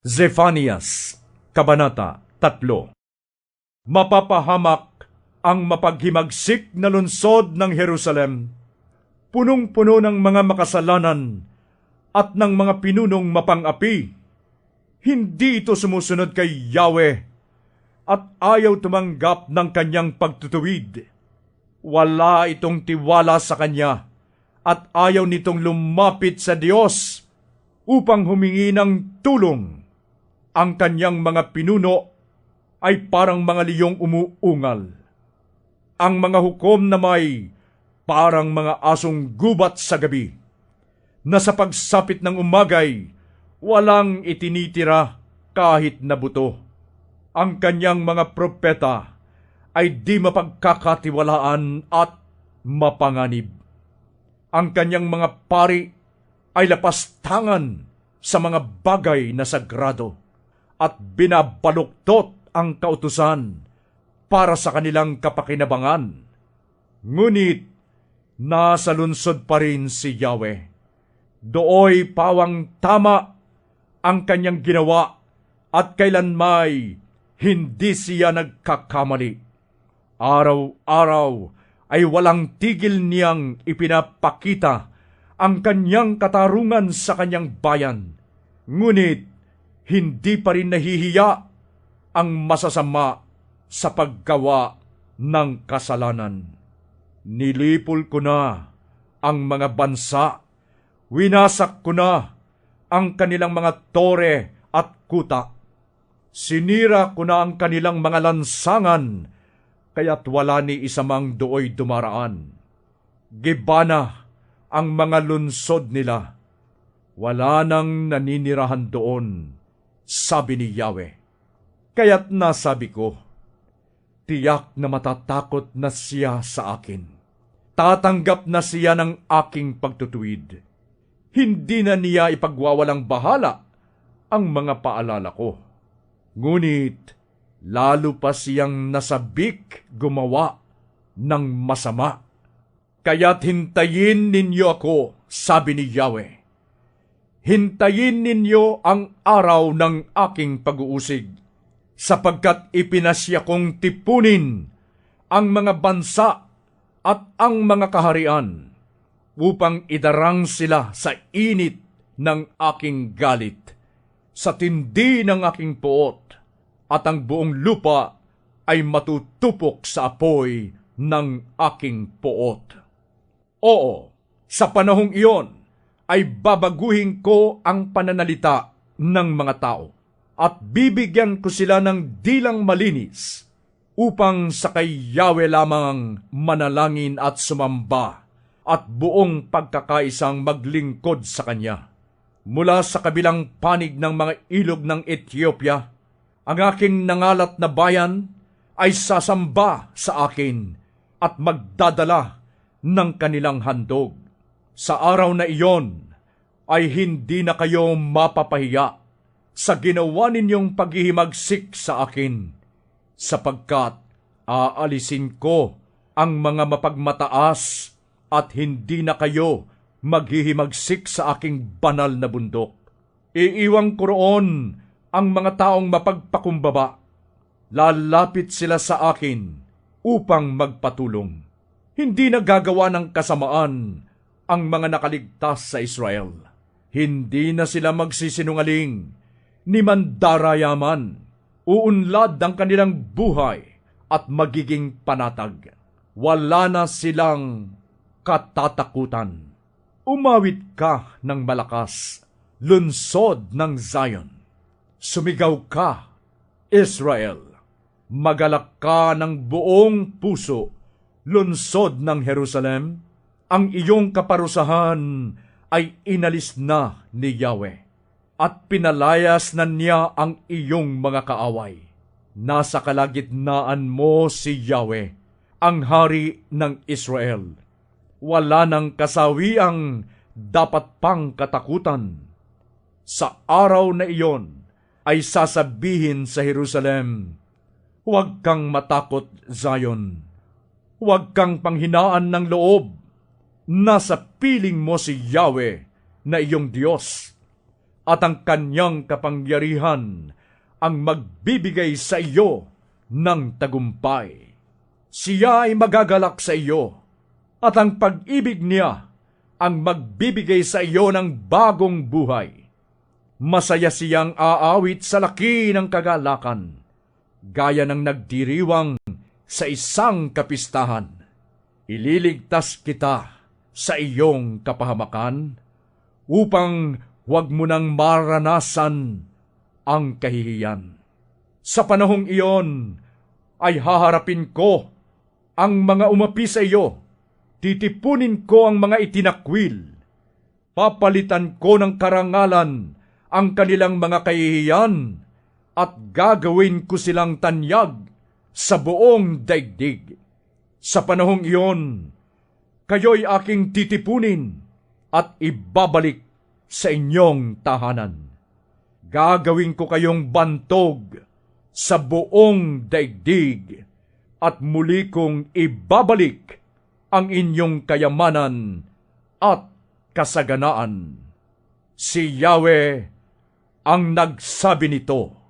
Zefanias, Kabanata 3. Mapapahamak ang mapaghimagsik na lungsod ng Jerusalem, punong-puno ng mga makasalanan at ng mga pinunong mapang-api. Hindi ito sumusunod kay Yahweh at ayaw tumanggap ng kanyang pagtutuwid. Wala itong tiwala sa kanya at ayaw nitong lumapit sa Diyos upang humingi ng tulong. Ang kanyang mga pinuno ay parang mga liyong umuungal. Ang mga hukom na may parang mga asong gubat sa gabi, na sa pagsapit ng umagay, walang itinitira kahit na buto. Ang kanyang mga propeta ay di mapagkakatiwalaan at mapanganib. Ang kanyang mga pari ay lapastangan sa mga bagay na sagrado at binabaluktot ang kautusan para sa kanilang kapakinabangan. Ngunit nasa lungsod pa rin si Yahweh. Dooy pawang tama ang kanyang ginawa at kailanmay hindi siya nagkakamali. Araw-araw ay walang tigil niyang ipinapakita ang kanyang katarungan sa kanyang bayan. Ngunit hindi pa rin nahihiya ang masasama sa paggawa ng kasalanan. Nilipol ko na ang mga bansa, winasak ko na ang kanilang mga tore at kuta. Sinira ko na ang kanilang mga lansangan, kaya't wala ni isa mang dooy dumaraan. Gibana ang mga lunsod nila, wala nang naninirahan doon, sabi ni Yahweh. Kaya't nasabi ko, tiyak na matatakot na siya sa akin. Tatanggap na siya ng aking pagtutuwid. Hindi na niya ipagwawalang bahala ang mga paalala ko. Ngunit lalo pa siyang nasabik gumawa ng masama. Kaya't hintayin ninyo ako, sabi ni Yahweh. Hintayin ninyo ang araw ng aking pag-uusig, sapagkat ipinasya kong tipunin ang mga bansa at ang mga kaharian, upang idarang sila sa init ng aking galit, sa tindi ng aking puot, at ang buong lupa ay matutupok sa apoy ng aking puot. Oo, sa panahong iyon, ay babaguhin ko ang pananalita ng mga tao at bibigyan ko sila ng dilang malinis upang sa kay Yahweh lamang manalangin at sumamba at buong pagkakaisang maglingkod sa Kanya. Mula sa kabilang panig ng mga ilog ng Ethiopia, ang aking nangalat na bayan ay sasamba sa akin at magdadala ng kanilang handog. Sa araw na iyon ay hindi na kayo mapapahiya sa ginawa ninyong paghihimagsik sa akin, sapagkat aalisin ko ang mga mapagmataas at hindi na kayo maghihimagsik sa aking banal na bundok. Iiwang ko roon ang mga taong mapagpakumbaba. Lalapit sila sa akin upang magpatulong. Hindi nagagawa ng kasamaan ang mga nakaligtas sa Israel. Hindi na sila magsisinungaling, ni mandarayaman. Uunlad ang kanilang buhay at magiging panatag. Wala na silang katatakutan. Umawit ka ng malakas, lungsod ng Zion. Sumigaw ka, Israel. Magalak ka ng buong puso, lungsod ng Jerusalem. Ang iyong kaparusahan ay inalis na ni Yahweh, at pinalayas na niya ang iyong mga kaaway. Nasa kalagitnaan mo si Yahweh, ang hari ng Israel. Wala nang kasawiang dapat pang katakutan. Sa araw na iyon ay sasabihin sa Jerusalem, huwag kang matakot, Zion. Huwag kang panghinaan ng loob. Nasa piling mo si Yahweh na iyong Diyos. at ang kanyang kapangyarihan ang magbibigay sa iyo ng tagumpay. Siya ay magagalak sa iyo, at ang pag-ibig niya ang magbibigay sa iyo ng bagong buhay. Masaya siyang aawit sa laki ng kagalakan, gaya ng nagdiriwang sa isang kapistahan. Ililigtas kita sa iyong kapahamakan, upang huwag mo nang maranasan ang kahihiyan. Sa panahong iyon ay haharapin ko ang mga umapi sa iyo. Titipunin ko ang mga itinakwil. Papalitan ko ng karangalan ang kanilang mga kahihiyan, at gagawin ko silang tanyag sa buong daigdig. Sa panahong iyon, kayo'y aking titipunin at ibabalik sa inyong tahanan. Gagawin ko kayong bantog sa buong daigdig, at muli kong ibabalik ang inyong kayamanan at kasaganaan. Si Yahweh ang nagsabi nito.